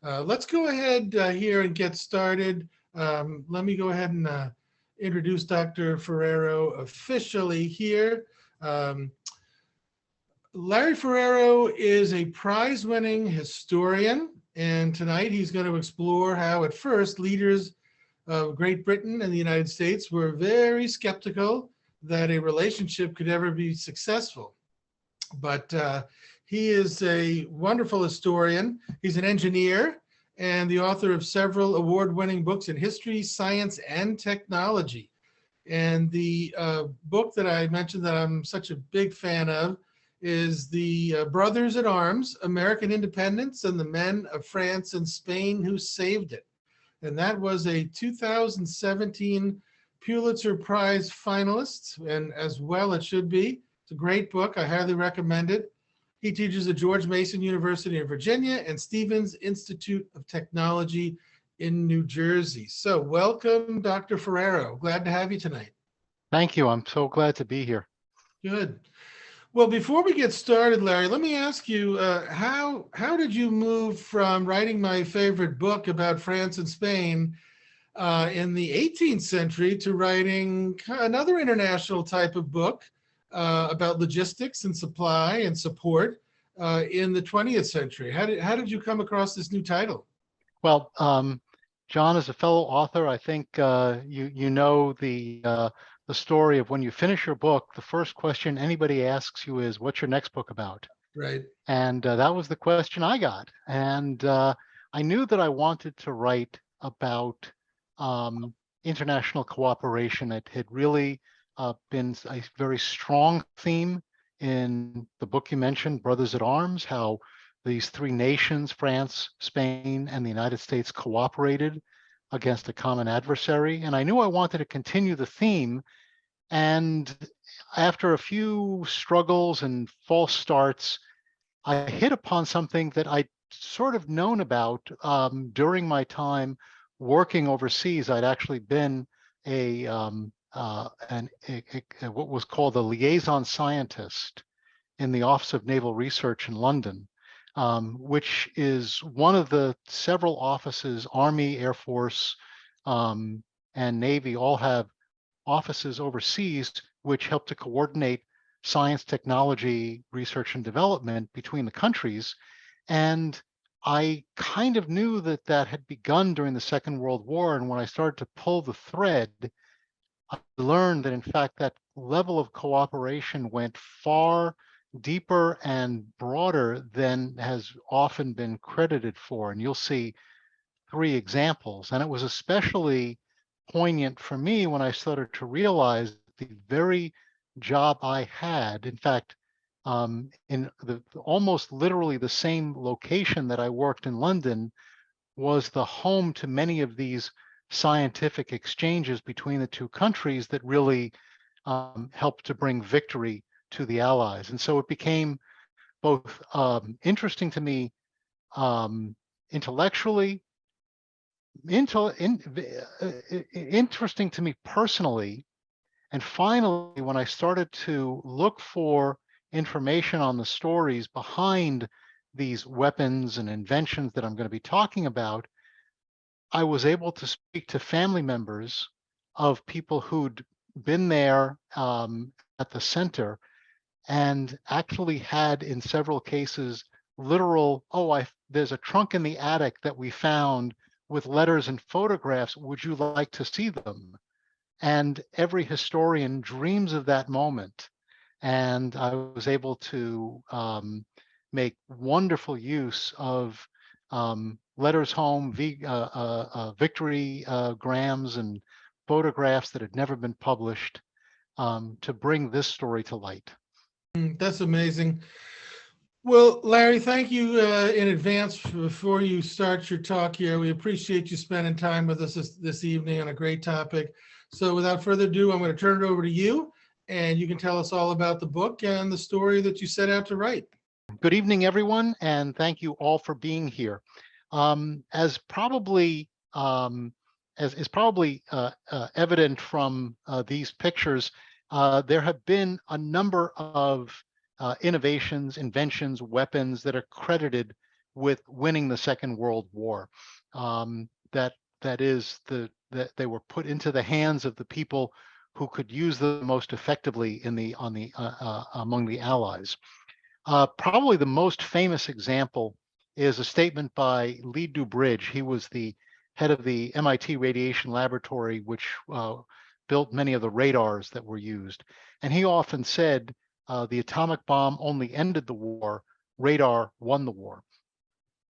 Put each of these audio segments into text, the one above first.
Let's go ahead here and get started. Let me go ahead and introduce Dr. Ferreiro officially here. Um, Larrie Ferreiro is a prize-winning historian, and tonight he's going to explore how at first leaders of Great Britain and the United States were very skeptical that a relationship could ever be successful. But he is a wonderful historian. He's an engineer and the author of several award-winning books in history, science, and technology. And the book that I mentioned that I'm such a big fan of is The Brothers at Arms, American Independence and the Men of France and Spain Who Saved It. And that was a 2017 Pulitzer Prize finalist, and as well it should be. It's a great book. I highly recommend it. He teaches at George Mason University in Virginia and Stevens Institute of Technology in New Jersey. So welcome, Dr. Ferreiro. Glad to have you tonight. Thank you. I'm so glad to be here. Good. Well, before we get started, Larrie, let me ask you, how did you move from writing my favorite book about France and Spain in the 18th century to writing another international type of book about logistics and supply and support in the 20th century? How did you come across this new title? Well, John, as a fellow author, I think you know the story of when you finish your book, the first question anybody asks you is, "What's your next book about?" Right. And that was the question I got. And I knew that I wanted to write about international cooperation. It had really been a very strong theme in the book you mentioned, Brothers at Arms, how these three nations, France, Spain, and the United States, cooperated against a common adversary. And I knew I wanted to continue the theme. And after a few struggles and false starts, I hit upon something that I'd sort of known about during my time working overseas. I'd actually been what was called a liaison scientist in the Office of Naval Research in London, which is one of the several offices, Army, Air Force, and Navy all have offices overseas, which help to coordinate science, technology, research, and development between the countries. And I kind of knew that that had begun during the Second World War. And when I started to pull the thread, I learned that in fact, that level of cooperation went far deeper and broader than has often been credited for. And you'll see three examples. And it was especially poignant for me when I started to realize the very job I had, in fact, in almost literally the same location that I worked in London, was the home to many of these scientific exchanges between the two countries that really helped to bring victory to the Allies. And so it became both interesting to me intellectually, interesting to me personally. And finally, when I started to look for information on the stories behind these weapons and inventions that I'm going to be talking about, I was able to speak to family members of people who'd been there at the center and actually had, in several cases, literal, there's a trunk in the attic that we found with letters and photographs. Would you like to see them? And every historian dreams of that moment. And I was able to make wonderful use of letters home, victory grams, and photographs that had never been published to bring this story to light. That's amazing. Well, Larrie, thank you in advance before you start your talk here. We appreciate you spending time with us this evening on a great topic. So without further ado, I'm going to turn it over to you, and you can tell us all about the book and the story that you set out to write. Good evening, everyone, and thank you all for being here. As probably evident from these pictures, there have been a number of innovations, inventions, weapons that are credited with winning the Second World War. That is that they were put into the hands of the people who could use them most effectively among the Allies. Probably the most famous example is a statement by Lee Dubridge. He was the head of the MIT Radiation Laboratory, which built many of the radars that were used. And he often said, the atomic bomb only ended the war, radar won the war.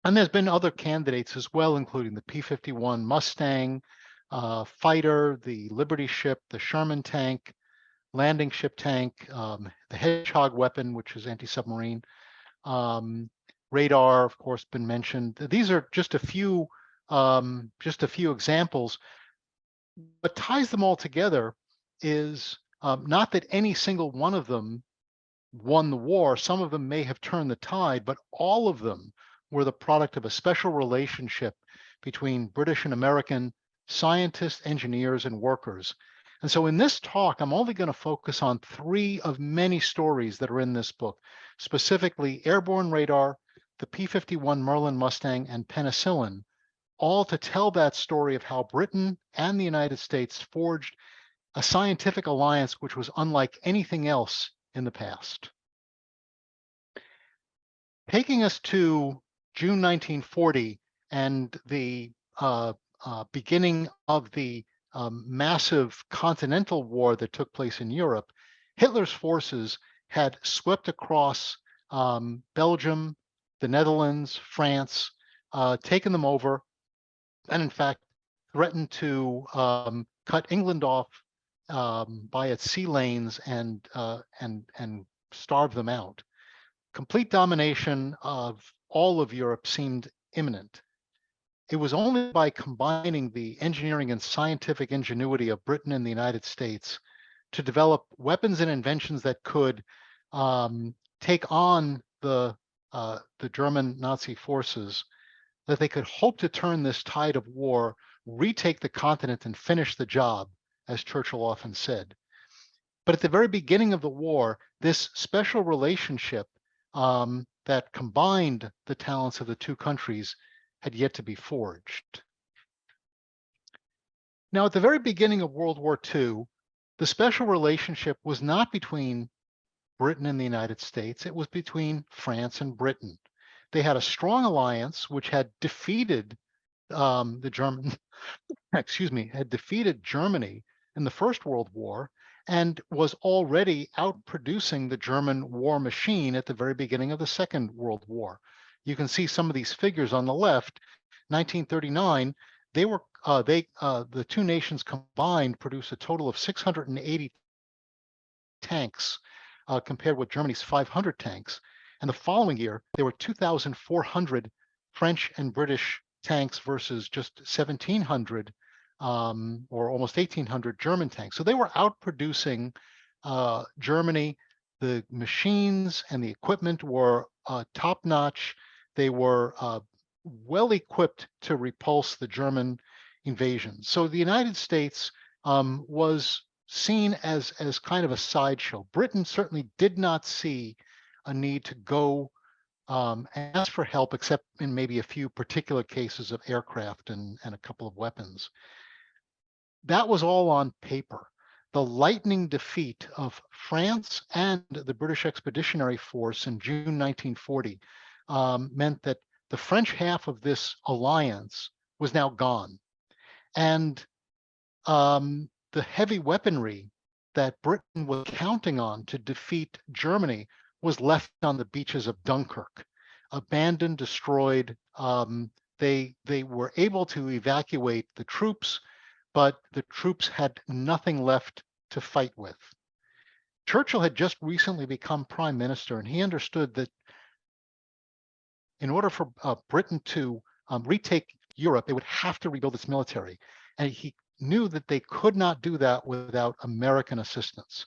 And there's been other candidates as well, including the P-51 Mustang fighter, the Liberty ship, the Sherman tank, landing ship tank, the Hedgehog weapon, which is anti-submarine, radar, of course, been mentioned. These are just a few examples. What ties them all together is not that any single one of them won the war. Some of them may have turned the tide, but all of them were the product of a special relationship between British and American scientists, engineers, and workers. And so in this talk, I'm only going to focus on 3 of many stories that are in this book, specifically airborne radar, the P-51 Merlin Mustang, and penicillin, all to tell that story of how Britain and the United States forged a scientific alliance which was unlike anything else in the past. Taking us to June 1940 and the beginning of the massive continental war that took place in Europe, Hitler's forces had swept across Belgium, the Netherlands, France, taken them over, and in fact threatened to cut England off by its sea lanes and starve them out. Complete domination of all of Europe seemed imminent. It was only by combining the engineering and scientific ingenuity of Britain and the United States to develop weapons and inventions that could take on the German Nazi forces that they could hope to turn this tide of war, retake the continent, and finish the job, as Churchill often said. But at the very beginning of the war, this special relationship that combined the talents of the 2 countries had yet to be forged. Now, at the very beginning of World War II, the special relationship was not between Britain and the United States, it was between France and Britain. They had a strong alliance which had defeated the German, had defeated Germany in the First World War and was already outproducing the German war machine at the very beginning of the Second World War. You can see some of these figures on the left. 1939, the 2 nations combined produced a total of 680 tanks compared with Germany's 500 tanks. And the following year, there were 2,400 French and British tanks versus just 1,700 or almost 1,800 German tanks. So they were outproducing Germany. The machines and the equipment were top-notch. They were well equipped to repulse the German invasion. So the United States was seen as kind of a sideshow. Britain certainly did not see a need to go and ask for help, except in maybe a few particular cases of aircraft and a couple of weapons. That was all on paper. The lightning defeat of France and the British Expeditionary Force in June 1940 meant that the French half of this alliance was now gone. And the heavy weaponry that Britain was counting on to defeat Germany was left on the beaches of Dunkirk, abandoned, destroyed. They were able to evacuate the troops, but the troops had nothing left to fight with. Churchill had just recently become prime minister, and he understood that in order for Britain to retake Europe, it would have to rebuild its military. And he knew that they could not do that without American assistance.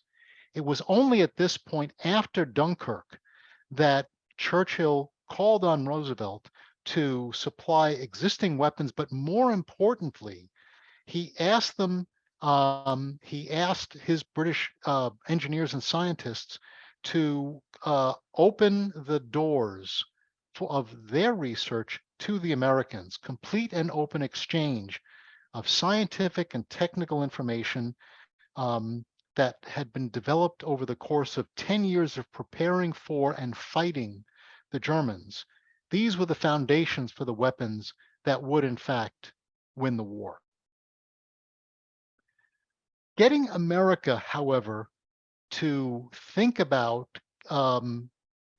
It was only at this point after Dunkirk that Churchill called on Roosevelt to supply existing weapons, but more importantly, he asked his British engineers and scientists to open the doors of their research to the Americans, complete and open exchange of scientific and technical information that had been developed over the course of 10 years of preparing for and fighting the Germans. These were the foundations for the weapons that would, in fact, win the war. Getting America, however, to think about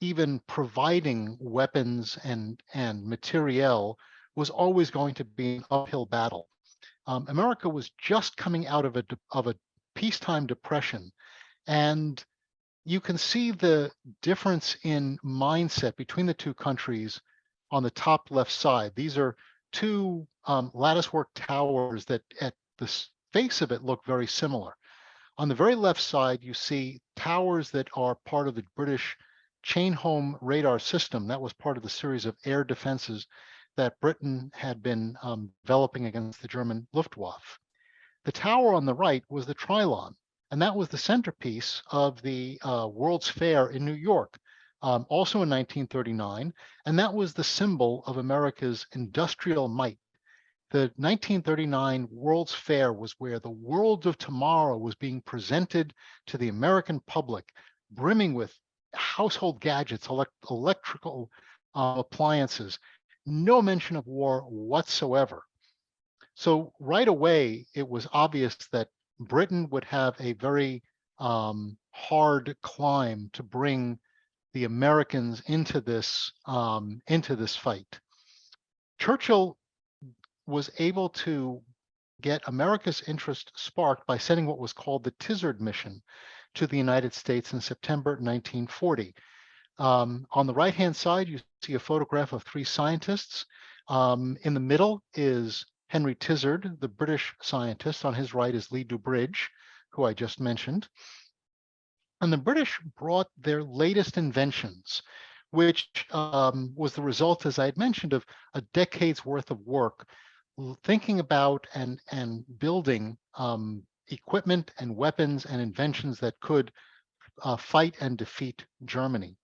even providing weapons and materiel was always going to be an uphill battle. America was just coming out of a peacetime depression, and you can see the difference in mindset between the two countries on the top left side. These are two latticework towers that at the face of it look very similar. On the very left side, you see towers that are part of the British chain home radar system. That was part of the series of air defenses that Britain had been developing against the German Luftwaffe. The tower on the right was the Trilon, and that was the centerpiece of the World's Fair in New York, also in 1939, and that was the symbol of America's industrial might. The 1939 World's Fair was where the world of tomorrow was being presented to the American public, brimming with household gadgets, electrical appliances, no mention of war whatsoever. So right away, it was obvious that Britain would have a very hard climb to bring the Americans into this fight. Churchill was able to get America's interest sparked by sending what was called the Tizard mission to the United States in September 1940. On the right-hand side, you see a photograph of three scientists. In the middle is Henry Tizard, the British scientist. On his right is Lee Dubridge, who I just mentioned. And the British brought their latest inventions, which was the result, as I had mentioned, of a decade's worth of work, thinking about and building equipment and weapons and inventions that could fight and defeat Germany.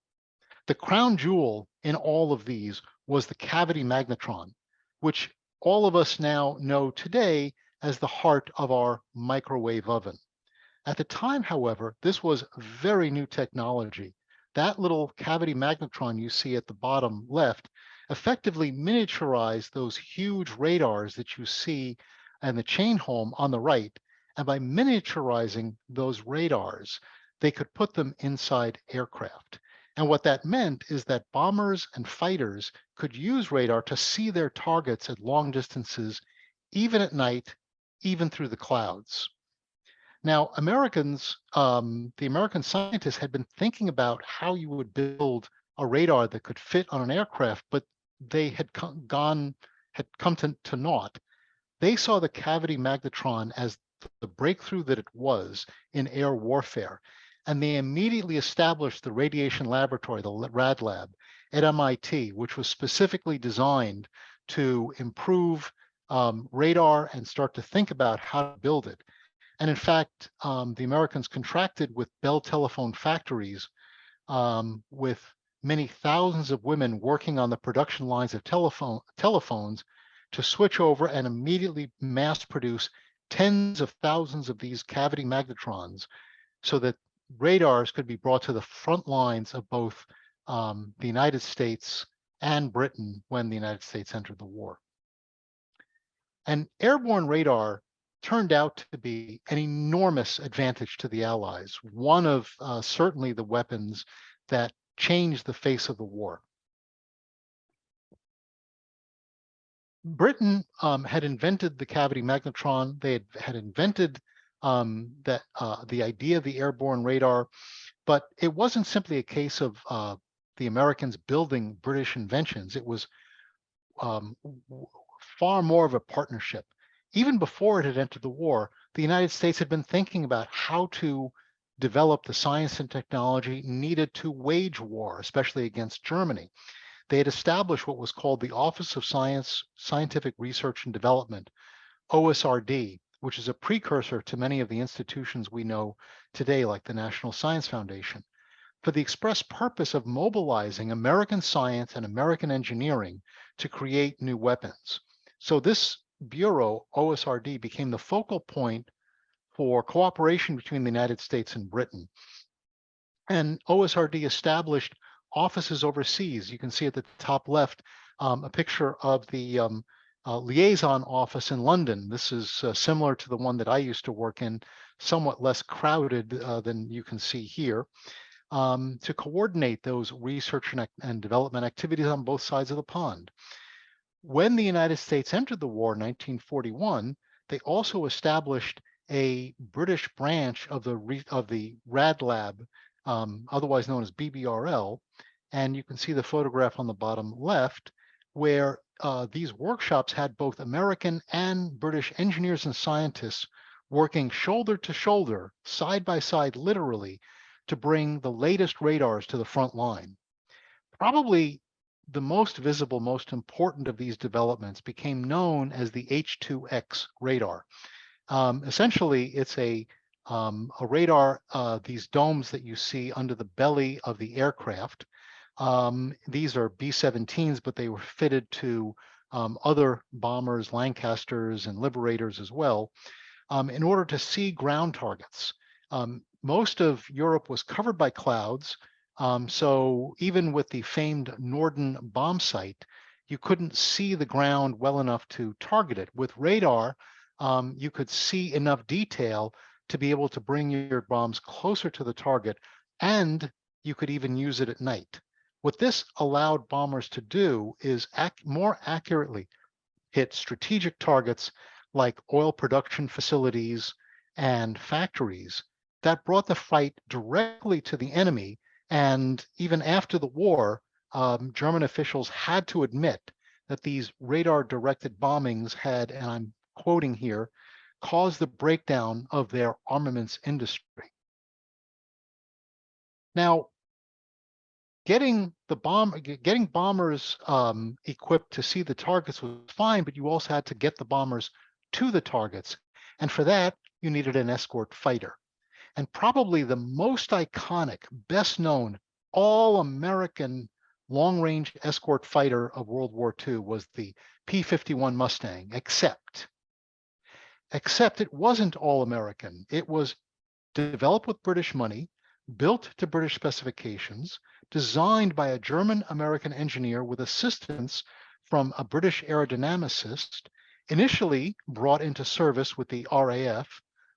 The crown jewel in all of these was the cavity magnetron, which all of us now know today as the heart of our microwave oven. At the time, however, this was very new technology. That little cavity magnetron you see at the bottom left effectively miniaturized those huge radars that you see and the chain home on the right. And by miniaturizing those radars, they could put them inside aircraft. And what that meant is that bombers and fighters could use radar to see their targets at long distances, even at night, even through the clouds. Now, the American scientists had been thinking about how you would build a radar that could fit on an aircraft, but they had come to naught. They saw the cavity magnetron as the breakthrough that it was in air warfare. And they immediately established the radiation laboratory, the RAD lab at MIT, which was specifically designed to improve radar and start to think about how to build it. And in fact, the Americans contracted with Bell Telephone factories with many thousands of women working on the production lines of telephones to switch over and immediately mass produce tens of thousands of these cavity magnetrons so that radars could be brought to the front lines of both the United States and Britain when the United States entered the war. And airborne radar turned out to be an enormous advantage to the Allies, one of certainly the weapons that changed the face of the war. Britain had invented the cavity magnetron. They had invented the idea of the airborne radar, but it wasn't simply a case of the Americans building British inventions. It was far more of a partnership. Even before it had entered the war, the United States had been thinking about how to develop the science and technology needed to wage war, especially against Germany. They had established what was called the Office of Scientific Research and Development, OSRD, which is a precursor to many of the institutions we know today, like the National Science Foundation. for the express purpose of mobilizing American science and American engineering to create new weapons. So this bureau, OSRD, became the focal point for cooperation between the United States and Britain. And OSRD established offices overseas. You can see at the top left a picture of the liaison office in London. This is similar to the one that I used to work in, somewhat less crowded than you can see here, to coordinate those research and development activities on both sides of the pond. When the United States entered the war in 1941, they also established a British branch of the RAD Lab, otherwise known as BBRL, and you can see the photograph on the bottom left, where these workshops had both American and British engineers and scientists working shoulder to shoulder, side by side, literally, to bring the latest radars to the front line. Probably the most visible, most important of these developments became known as the H2X radar. Essentially, it's a radar, these domes that you see under the belly of the aircraft. These are B-17s, but they were fitted to other bombers, Lancasters, and Liberators as well, in order to see ground targets. Most of Europe was covered by clouds, so even with the famed Norden bomb site, you couldn't see the ground well enough to target it. With radar, you could see enough detail to be able to bring your bombs closer to the target, and you could even use it at night. What this allowed bombers to do is more accurately hit strategic targets like oil production facilities and factories that brought the fight directly to the enemy. And even after the war, German officials had to admit that these radar-directed bombings had, and I'm quoting here, caused the breakdown of their armaments industry. Now, getting bombers equipped to see the targets was fine, but you also had to get the bombers to the targets. And for that, you needed an escort fighter. And probably the most iconic, best known, all-American long-range escort fighter of World War II was the P-51 Mustang, except it wasn't all-American. It was developed with British money, built to British specifications, designed by a German-American engineer with assistance from a British aerodynamicist, initially brought into service with the RAF,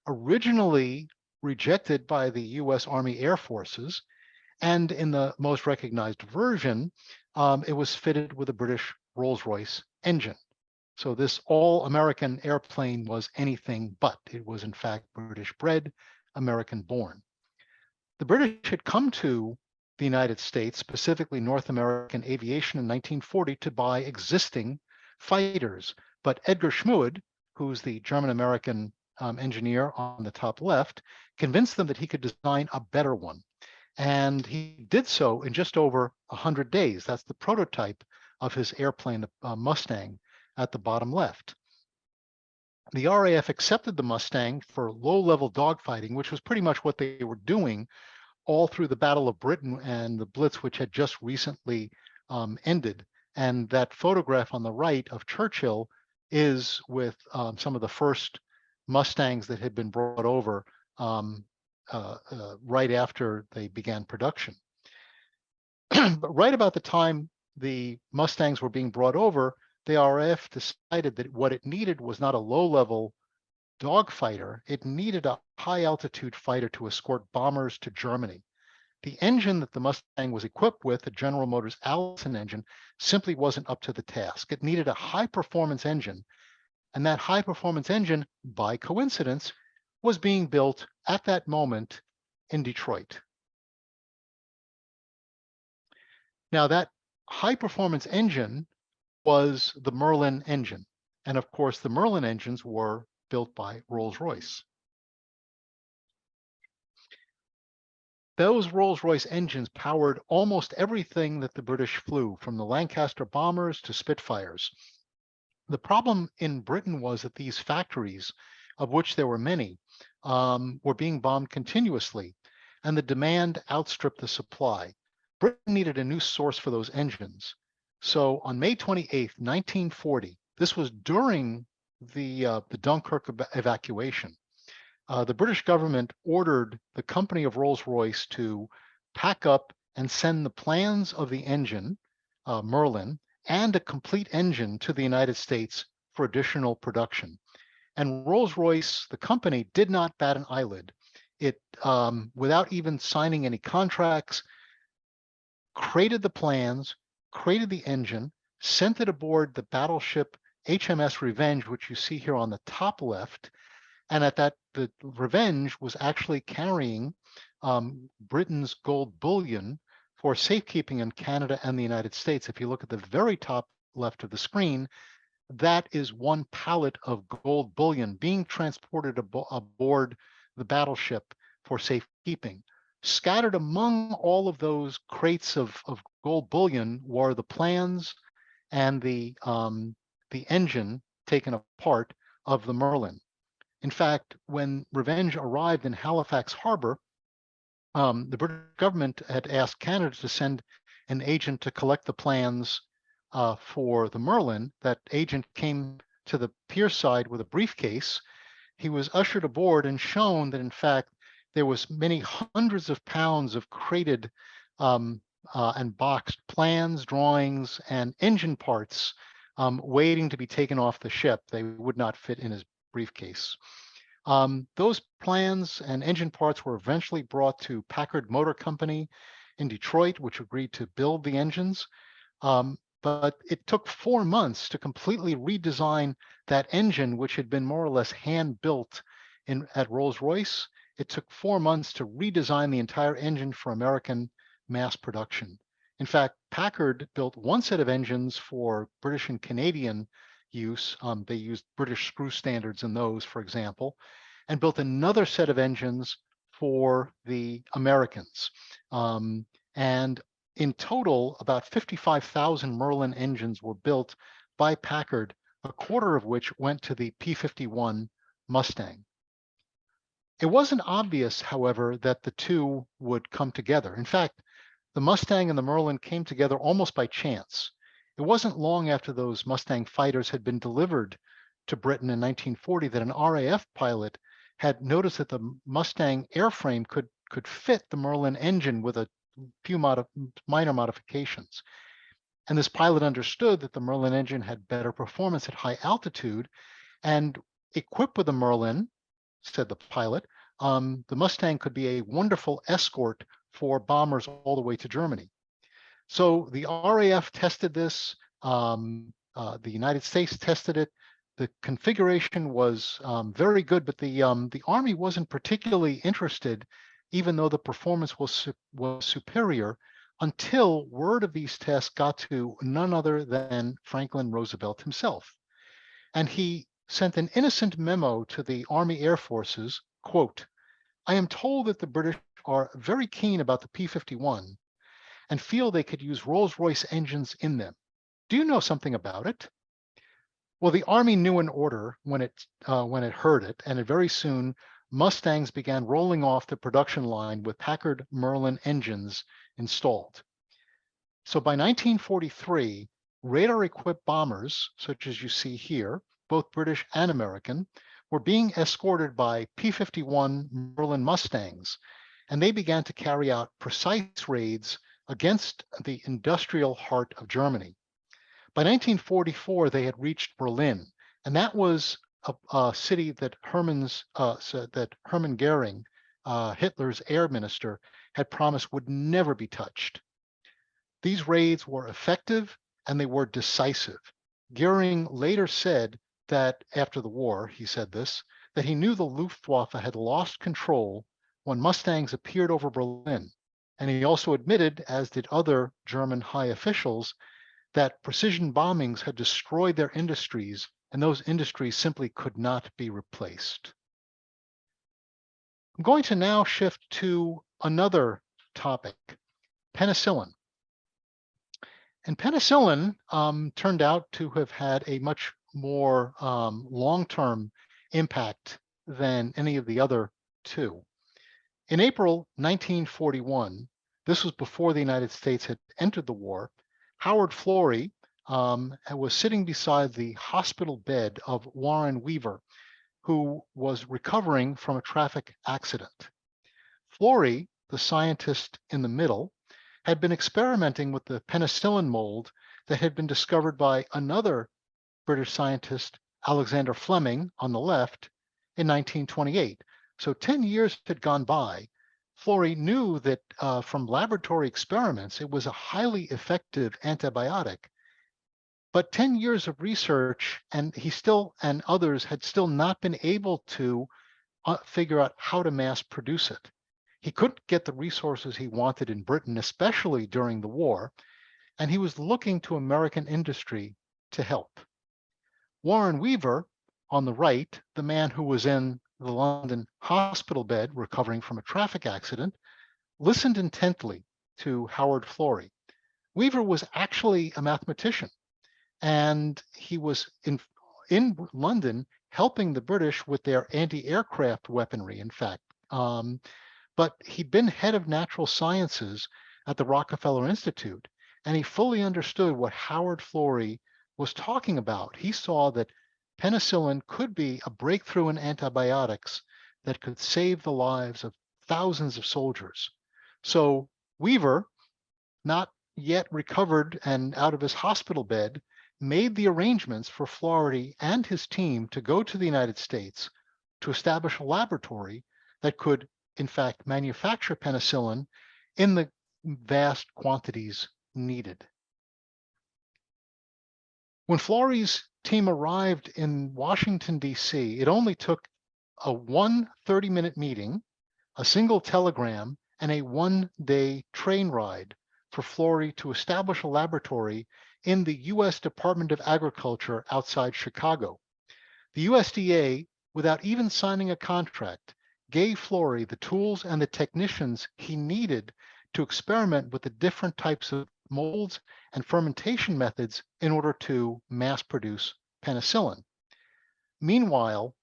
originally rejected by the US Army Air Forces, and in the most recognized version, it was fitted with a British Rolls-Royce engine. So this all-American airplane was anything but. It was in fact British-bred, American-born. The British had come to the United States, specifically North American aviation, in 1940 to buy existing fighters. But Edgar Schmuid, who's the German-American engineer on the top left, convinced them that he could design a better one. And he did so in just over 100 days. That's the prototype of his airplane, the Mustang, at the bottom left. The RAF accepted the Mustang for low-level dogfighting, which was pretty much what they were doing all through the Battle of Britain and the Blitz, which had just recently ended. And that photograph on the right of Churchill is with some of the first Mustangs that had been brought over right after they began production. But right about the time the Mustangs were being brought over, the RAF decided that what it needed was not a low-level dogfighter. It needed a high-altitude fighter to escort bombers to Germany. The engine that the Mustang was equipped with, the General Motors Allison engine, simply wasn't up to the task. It needed a high-performance engine, and that high-performance engine, by coincidence, was being built at that moment in Detroit. Now, that high-performance engine was the Merlin engine. And of course, the Merlin engines were built by Rolls-Royce. Those Rolls-Royce engines powered almost everything that the British flew, from the Lancaster bombers to Spitfires. The problem in Britain was that these factories, of which there were many, were being bombed continuously. and the demand outstripped the supply. Britain needed a new source for those engines. So on May 28th, 1940, this was during the Dunkirk evacuation, the British government ordered the company of Rolls-Royce to pack up and send the plans of the engine, Merlin, and a complete engine to the United States for additional production. And Rolls-Royce, the company, did not bat an eyelid. It, without even signing any contracts, created the plans, created the engine, sent it aboard the battleship HMS Revenge, which you see here on the top left. And at that, the Revenge was actually carrying Britain's gold bullion for safekeeping in Canada and the United States. If you look at the very top left of the screen, that is one pallet of gold bullion being transported aboard the battleship for safekeeping. Scattered among all of those crates of gold bullion were the plans and the engine taken apart of the Merlin. In fact, when Revenge arrived in Halifax Harbor, the British government had asked Canada to send an agent to collect the plans for the Merlin. That agent came to the pier side with a briefcase. He was ushered aboard and shown that, in fact, there was many hundreds of pounds of crated and boxed plans, drawings, and engine parts waiting to be taken off the ship. They would not fit in his briefcase. Those plans and engine parts were eventually brought to Packard Motor Company in Detroit, which agreed to build the engines. But it took 4 months to completely redesign that engine, which had been more or less hand-built at Rolls-Royce. It took 4 months to redesign the entire engine for American mass production. In fact, Packard built one set of engines for British and Canadian use. They used British screw standards in those, for example, and built another set of engines for the Americans. And in total, about 55,000 Merlin engines were built by Packard, a quarter of which went to the P-51 Mustang. It wasn't obvious, however, that the two would come together. In fact, the Mustang and the Merlin came together almost by chance. It wasn't long after those Mustang fighters had been delivered to Britain in 1940 that an RAF pilot had noticed that the Mustang airframe could fit the Merlin engine with a few minor modifications. And this pilot understood that the Merlin engine had better performance at high altitude, and equipped with the Merlin, said the pilot, the Mustang could be a wonderful escort for bombers all the way to Germany. So the RAF tested this, the United States tested it. The configuration was very good, but the Army wasn't particularly interested, even though the performance was superior, until word of these tests got to none other than Franklin Roosevelt himself. And he sent an innocent memo to the Army Air Forces, quote, "I am told that the British are very keen about the P-51 and feel they could use Rolls-Royce engines in them. Do you know something about it?" Well, the Army knew an order when it heard it, and very soon Mustangs began rolling off the production line with Packard Merlin engines installed. So by 1943, radar-equipped bombers, such as you see here, both British and American, were being escorted by P-51 Merlin Mustangs, and they began to carry out precise raids against the industrial heart of Germany. By 1944, they had reached Berlin, and that was a city that Hermann Goering, Hitler's air minister, had promised would never be touched. These raids were effective and they were decisive. Goering later said that after the war, he said this, that he knew the Luftwaffe had lost control when Mustangs appeared over Berlin. And he also admitted, as did other German high officials, that precision bombings had destroyed their industries, and those industries simply could not be replaced. I'm going to now shift to another topic, penicillin. And penicillin turned out to have had a much more long-term impact than any of the other two. In April 1941, this was before the United States had entered the war, Howard Florey was sitting beside the hospital bed of Warren Weaver, who was recovering from a traffic accident. Florey, the scientist in the middle, had been experimenting with the penicillin mold that had been discovered by another British scientist, Alexander Fleming, on the left in 1928. So 10 years had gone by. Florey knew that from laboratory experiments, it was a highly effective antibiotic. But 10 years of research, and he still and others had still not been able to figure out how to mass produce it. He couldn't get the resources he wanted in Britain, especially during the war, and he was looking to American industry to help. Warren Weaver, on the right, the man who was in the London hospital bed recovering from a traffic accident, listened intently to Howard Florey. Weaver was actually a mathematician, and he was in London helping the British with their anti-aircraft weaponry, in fact. But he'd been head of natural sciences at the Rockefeller Institute, and he fully understood what Howard Florey was talking about. He saw that penicillin could be a breakthrough in antibiotics that could save the lives of thousands of soldiers. So Weaver, not yet recovered and out of his hospital bed, made the arrangements for Florey and his team to go to the United States to establish a laboratory that could, in fact, manufacture penicillin in the vast quantities needed. When Florey's team arrived in Washington, D.C., it only took a 30-minute meeting, a single telegram, and a one-day train ride for Florey to establish a laboratory in the U.S. Department of Agriculture outside Chicago. The USDA, without even signing a contract, gave Florey the tools and the technicians he needed to experiment with the different types of molds and fermentation methods in order to mass produce penicillin. Meanwhile,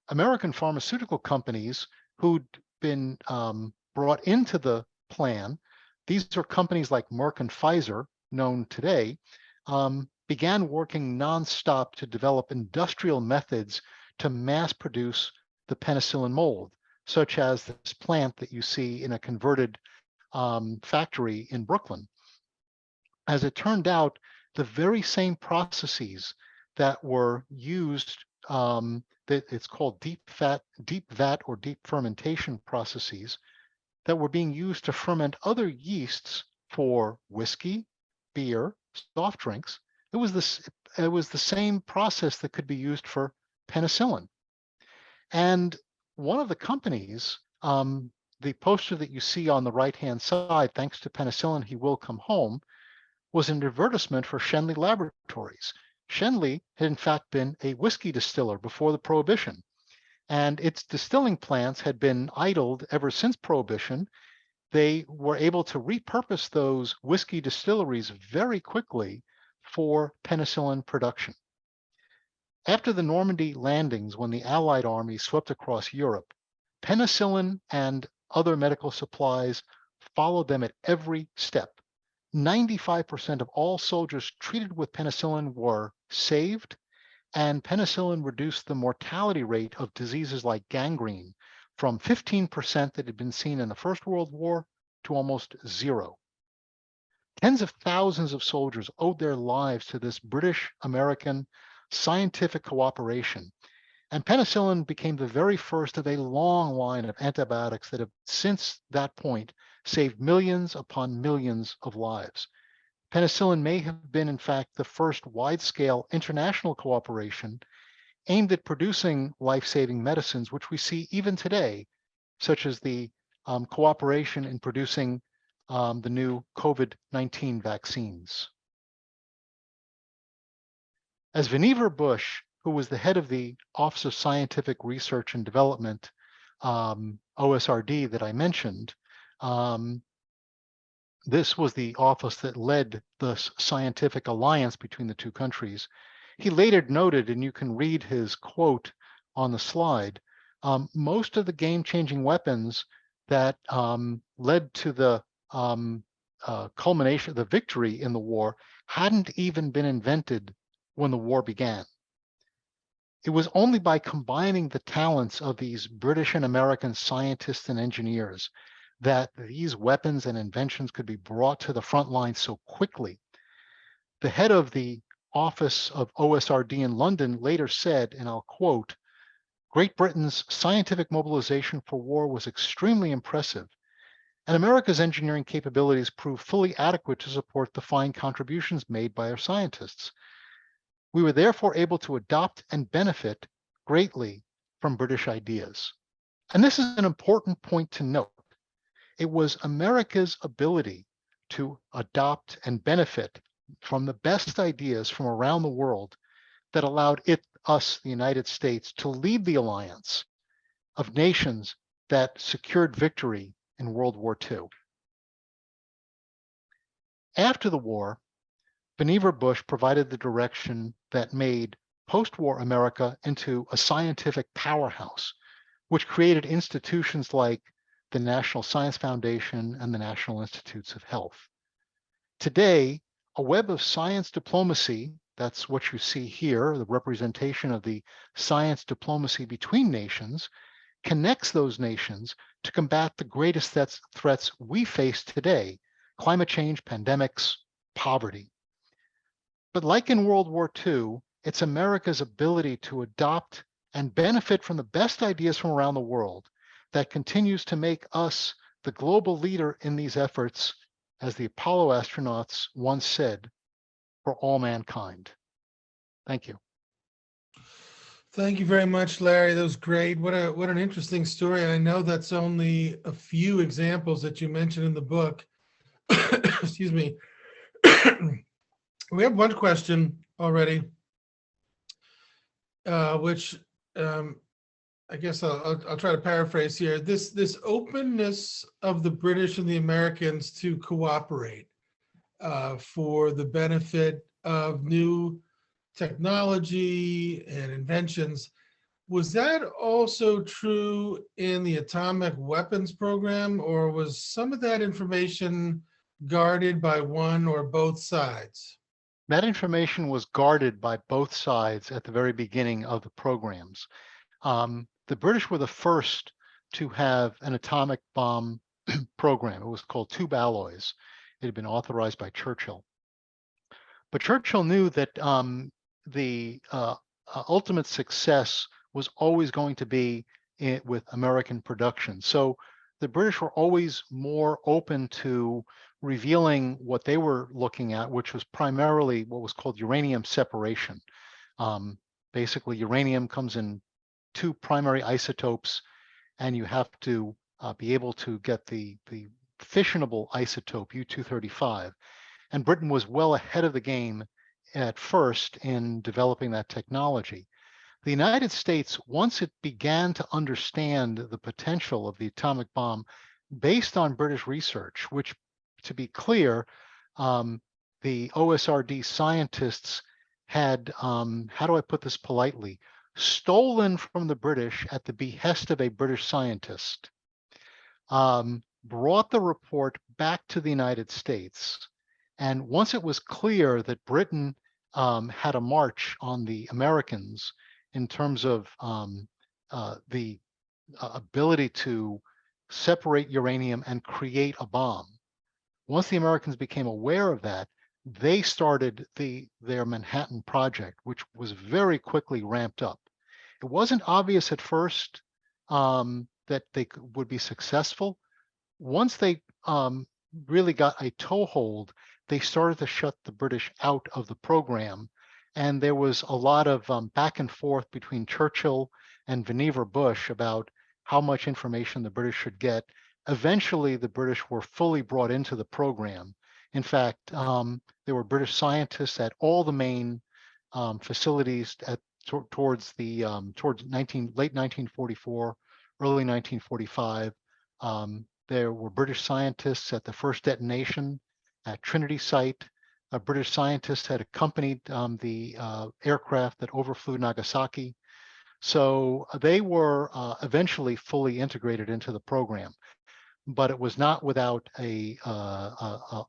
American pharmaceutical companies who'd been brought into the plan, these are companies like Merck and Pfizer, known today, began working nonstop to develop industrial methods to mass produce the penicillin mold, such as this plant that you see in a converted factory in Brooklyn. As it turned out, the very same processes that were used, that it's called deep vat or deep fermentation processes, that were being used to ferment other yeasts for whiskey, beer, soft drinks. It was the same process that could be used for penicillin. And one of the companies, the poster that you see on the right-hand side, thanks to penicillin, he will come home, was an advertisement for Schenley Laboratories. Schenley had in fact been a whiskey distiller before the Prohibition, and its distilling plants had been idled ever since Prohibition. They were able to repurpose those whiskey distilleries very quickly for penicillin production. After the Normandy landings, when the Allied army swept across Europe, penicillin and other medical supplies followed them at every step. 95% of all soldiers treated with penicillin were saved, and penicillin reduced the mortality rate of diseases like gangrene from 15% that had been seen in the First World War to almost zero. Tens of thousands of soldiers owed their lives to this British-American scientific cooperation, and penicillin became the very first of a long line of antibiotics that have since that point saved millions upon millions of lives. Penicillin may have been, in fact, the first wide-scale international cooperation aimed at producing life-saving medicines, which we see even today, such as the cooperation in producing the new COVID-19 vaccines. As Vannevar Bush, who was the head of the Office of Scientific Research and Development, OSRD, that I mentioned, this was the office that led the scientific alliance between the two countries. He later noted, and you can read his quote on the slide, most of the game-changing weapons that led to the culmination, the victory in the war, hadn't even been invented when the war began. It was only by combining the talents of these British and American scientists and engineers that these weapons and inventions could be brought to the front line so quickly. The head of the office of OSRD in London later said, and I'll quote, "Great Britain's scientific mobilization for war was extremely impressive, and America's engineering capabilities proved fully adequate to support the fine contributions made by our scientists. We were therefore able to adopt and benefit greatly from British ideas." And this is an important point to note. It was America's ability to adopt and benefit from the best ideas from around the world that allowed us, the United States, to lead the alliance of nations that secured victory in World War II. After the war, Vannevar Bush provided the direction that made post-war America into a scientific powerhouse, which created institutions like the National Science Foundation and the National Institutes of Health. Today, a web of science diplomacy, that's what you see here, the representation of the science diplomacy between nations, connects those nations to combat the greatest threats we face today: climate change, pandemics, poverty. But like in World War II, it's America's ability to adopt and benefit from the best ideas from around the world that continues to make us the global leader in these efforts, as the Apollo astronauts once said, for all mankind. Thank you. Thank you very much, Larry. That was great. What an interesting story. And I know that's only a few examples that you mentioned in the book. Excuse me. We have one question already, which I guess I'll try to paraphrase here. This openness of the British and the Americans to cooperate for the benefit of new technology and inventions, was that also true in the atomic weapons program, or was some of that information guarded by one or both sides? That information was guarded by both sides at the very beginning of the programs. The British were the first to have an atomic bomb program. It was called tube alloys. It had been authorized by Churchill. But Churchill knew that the ultimate success was always going to be with American production. So the British were always more open to revealing what they were looking at, which was primarily what was called uranium separation. Basically, uranium comes in two primary isotopes, and you have to be able to get the fissionable isotope, U-235. And Britain was well ahead of the game at first in developing that technology. The United States, once it began to understand the potential of the atomic bomb based on British research, which, to be clear, the OSRD scientists had, how do I put this politely, stolen from the British at the behest of a British scientist, brought the report back to the United States. And once it was clear that Britain had a march on the Americans in terms of the ability to separate uranium and create a bomb, once the Americans became aware of that, they started their Manhattan Project, which was very quickly ramped up. It wasn't obvious at first that they would be successful. Once they really got a toehold, they started to shut the British out of the program. And there was a lot of back and forth between Churchill and Vannevar Bush about how much information the British should get. Eventually, the British were fully brought into the program. In fact, there were British scientists at all the main facilities towards late 1944, early 1945. There were British scientists at the first detonation at Trinity site. British scientists had accompanied the aircraft that overflew Nagasaki. So they were eventually fully integrated into the program. but it was not without a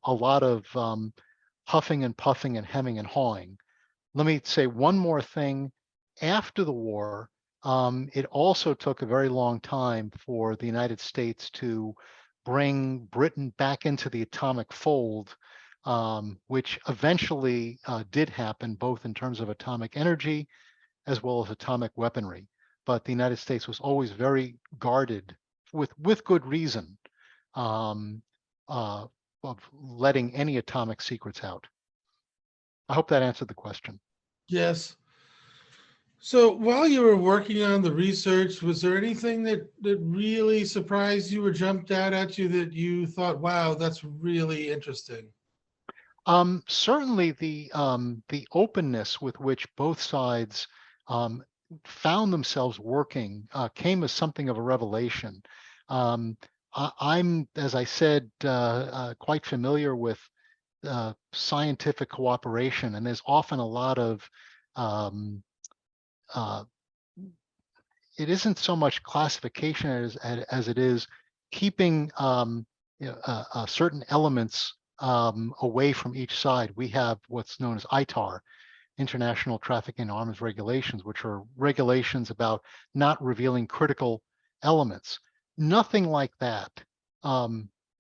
lot of huffing and puffing and hemming and hawing. Let me say one more thing. After the war, it also took a very long time for the United States to bring Britain back into the atomic fold, which eventually did happen, both in terms of atomic energy as well as atomic weaponry. But the United States was always very guarded, with good reason, um, of letting any atomic secrets out. I hope that answered the question. Yes. So while you were working on the research, was there anything that really surprised you or jumped out at you that you thought, wow, that's really interesting? Certainly the openness with which both sides um, found themselves working came as something of a revelation. I'm, as I said, quite familiar with scientific cooperation, and there's often a lot of uh, it isn't so much classification as it is keeping certain elements away from each side. We have what's known as ITAR, International Traffic in Arms Regulations, which are regulations about not revealing critical elements. Nothing like that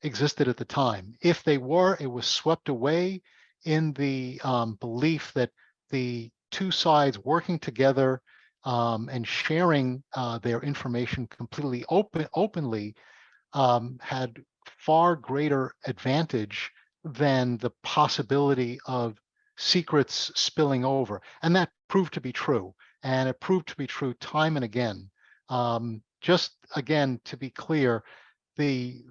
existed at the time. If they were, it was swept away in the belief that the two sides working together and sharing their information completely openly had far greater advantage than the possibility of secrets spilling over. And that proved to be true. And it proved to be true time and again. Just again, to be clear, the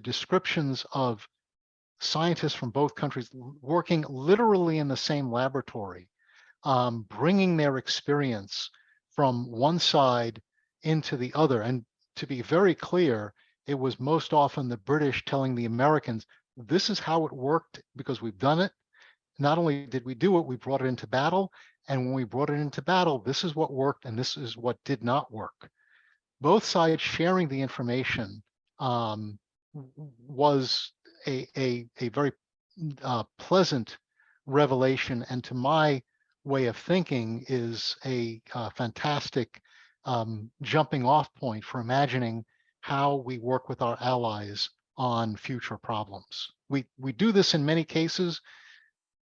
descriptions of scientists from both countries working literally in the same laboratory, bringing their experience from one side into the other. And to be very clear, it was most often the British telling the Americans, this is how it worked because we've done it. Not only did we do it, we brought it into battle. And when we brought it into battle, this is what worked and this is what did not work. Both sides sharing the information was a very pleasant revelation, and to my way of thinking is a fantastic jumping off point for imagining how we work with our allies on future problems. We do this in many cases,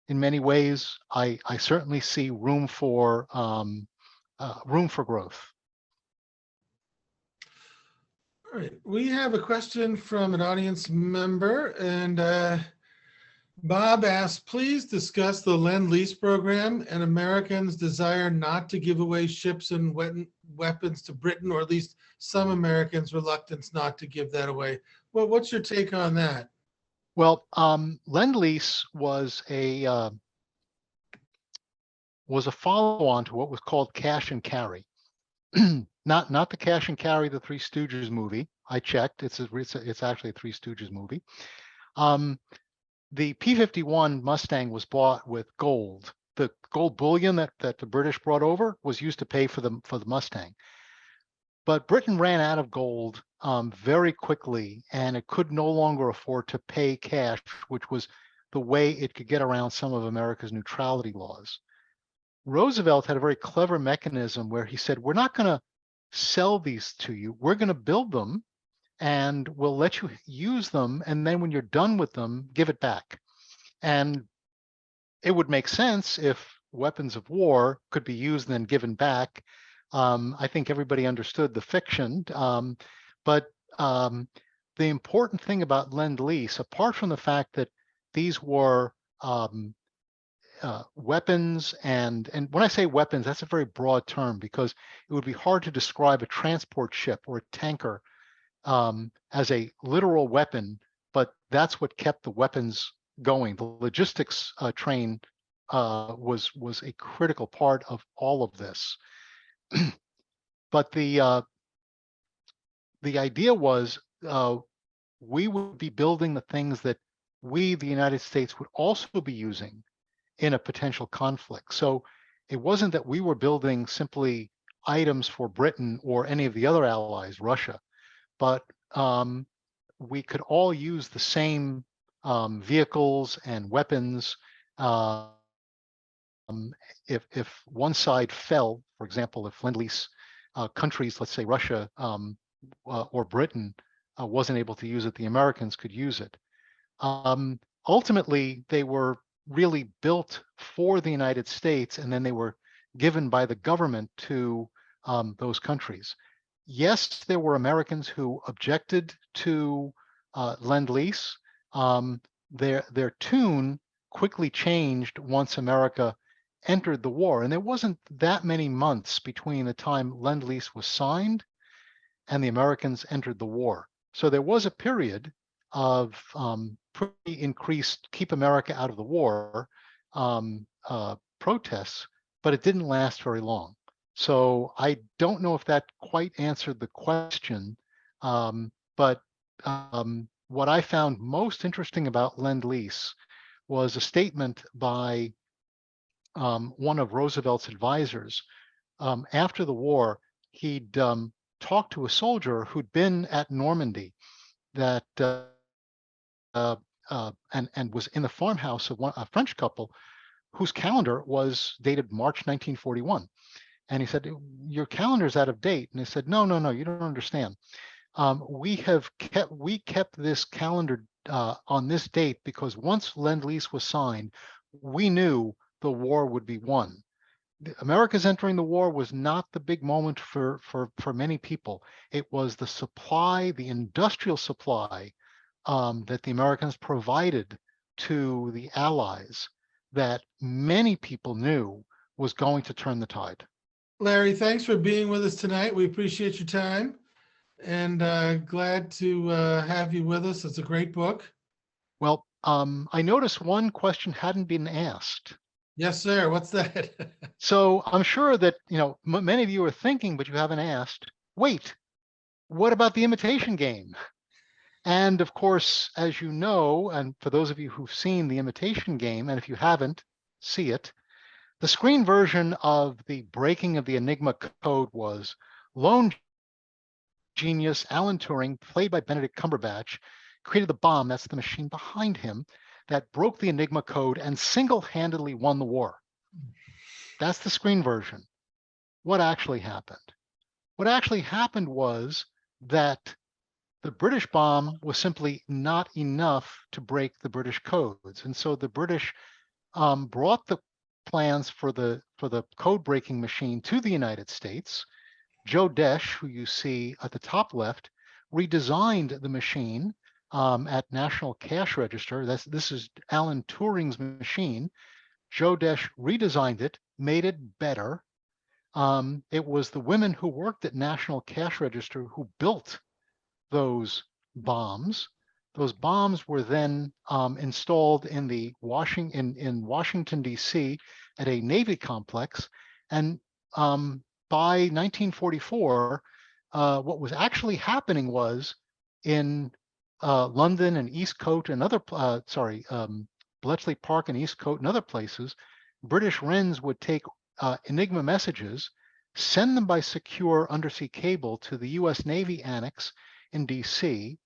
in many ways. I certainly see room for growth. All right, we have a question from an audience member, and Bob asked, please discuss the Lend-Lease program and Americans' desire not to give away ships and weapons to Britain, or at least some Americans' reluctance not to give that away. Well, what's your take on that? Well, Lend-Lease was a follow-on to what was called cash and carry. Not the cash and carry, the Three Stooges movie. I checked. It's actually a Three Stooges movie. The P-51 Mustang was bought with gold. The gold bullion that the British brought over was used to pay for the Mustang. But Britain ran out of gold very quickly, and it could no longer afford to pay cash, which was the way it could get around some of America's neutrality laws. Roosevelt had a very clever mechanism where he said, we're not going to sell these to you. We're going to build them and we'll let you use them. And then when you're done with them, give it back. And it would make sense if weapons of war could be used and then given back. I think everybody understood the fiction. But the important thing about Lend-Lease, apart from the fact that these were weapons, and when I say weapons, that's a very broad term because it would be hard to describe a transport ship or a tanker as a literal weapon, but that's what kept the weapons going. The logistics train was a critical part of all of this. But the idea was we would be building the things that we, the United States, would also be using in a potential conflict. So it wasn't that we were building simply items for Britain or any of the other allies, Russia, but we could all use the same vehicles and weapons. If one side fell, for example, if Lend-Lease countries, let's say Russia or Britain, wasn't able to use it, the Americans could use it. Ultimately, they were really built for the United States, and then they were given by the government to those countries. Yes, there were Americans who objected to Lend-Lease. Their tune quickly changed once America entered the war, and there wasn't that many months between the time Lend-Lease was signed and the Americans entered the war. So there was a period of pretty increased keep America out of the war protests, but it didn't last very long. So I don't know if that quite answered the question, but what I found most interesting about Lend-Lease was a statement by one of Roosevelt's advisors. After the war, he'd talked to a soldier who'd been at Normandy that and was in the farmhouse of a French couple whose calendar was dated March 1941. And he said, "Your calendar's out of date." And they said, no, you don't understand. We kept this calendar on this date because once Lend-Lease was signed, we knew the war would be won. America's entering the war was not the big moment for many people. It was the supply, the industrial supply that the Americans provided to the Allies that many people knew was going to turn the tide. Larry, thanks for being with us tonight. We appreciate your time, and glad to have you with us. It's a great book. Well, I noticed one question hadn't been asked. Yes, sir. What's that? So I'm sure that many of you are thinking, but you haven't asked. Wait, what about the Imitation Game? And of course, as you know, and for those of you who've seen the Imitation Game, and if you haven't, see it. The screen version of the breaking of the Enigma code was lone genius Alan Turing, played by Benedict Cumberbatch, created the bomb, that's the machine behind him, that broke the Enigma code and single-handedly won the war. That's the screen version. What actually happened? What actually happened was that the British bomb was simply not enough to break the British codes. And so the British brought the plans for the code-breaking machine to the United States. Joe Desch, who you see at the top left, redesigned the machine at National Cash Register. This is Alan Turing's machine. Joe Desch redesigned it, made it better. It was the women who worked at National Cash Register who built those bombs. Those bombs were then installed in in Washington, D.C. at a Navy complex. And by 1944, what was actually happening was in London and Eastcote and Bletchley Park and Eastcote and other places, British Wrens would take Enigma messages, send them by secure undersea cable to the U.S. Navy Annex in D.C.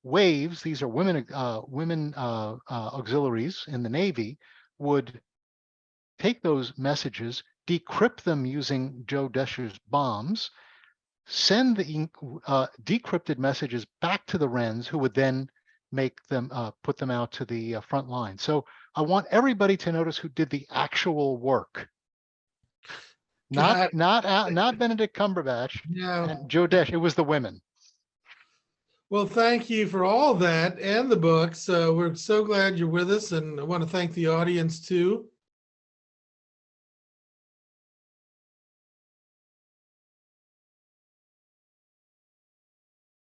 Waves, these are women auxiliaries in the Navy, would take those messages, decrypt them using Joe Desch's bombs, send the decrypted messages back to the Wrens, who would then make them put them out to the front line. So I want everybody to notice who did the actual work. Not Benedict Cumberbatch and Joe Desch. It was the women. Well, thank you for all that and the books. We're so glad you're with us, and I want to thank the audience too.